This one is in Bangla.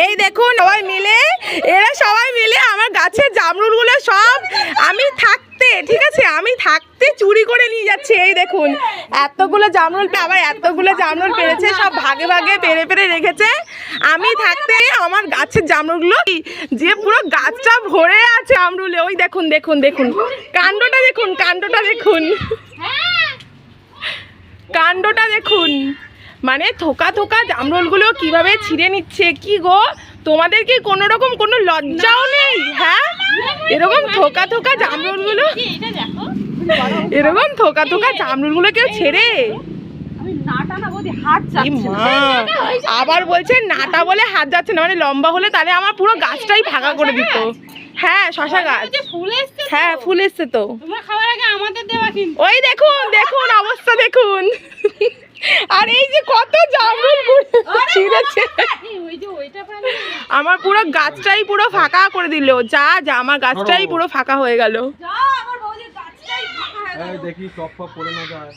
এই দেখুন সবাই মিলে, এরা সবাই মিলে আমার গাছের জামরুলগুলো সব আমি থাকতে, ঠিক আছে, আমি থাকতে চুরি করে নিয়ে যাচ্ছে। এই দেখুন এতগুলো জামরুল, আবার এতগুলো জামরুল পেরেছে, সব ভাগে ভাগে পেরে পেরে রেখেছে। আমি থাকতে আমার গাছের জামরুলগুলো যে পুরো গাছটা ভরে আছে জামরুলে। ওই দেখুন দেখুন দেখুন কাণ্ডটা দেখুন, কাণ্ডটা দেখুন, কাণ্ডটা দেখুন, মানে থোকা থোকা জামরুলগুলো কিভাবে ছিঁড়ে নিচ্ছে। কি গো, তোমাদের কি কোনো রকম কোনো লজ্জাও নেই? হ্যাঁ, এরকম থোকা থোকা জামরুলগুলো, এরকম থোকা থোকা জামরুলগুলো কেউ ছেড়ে? আবার বলছে নাটা বলে হাত যাচ্ছে না, মানে লম্বা হলে তাহলে আমার পুরো গাছটাই ফাঁকা করে দিত। হ্যাঁ, শশা গাছ, হ্যাঁ ফুল এসছে তো। ওই দেখুন দেখুন অবস্থা দেখুন, আর এই যে কত জামরুল ছিঁড়েছে, আমার পুরো গাছটাই পুরো ফাঁকা করে দিল। যা যা আমার গাছটাই পুরো ফাঁকা হয়ে গেল। দেখি টপ পড়ে না যায়।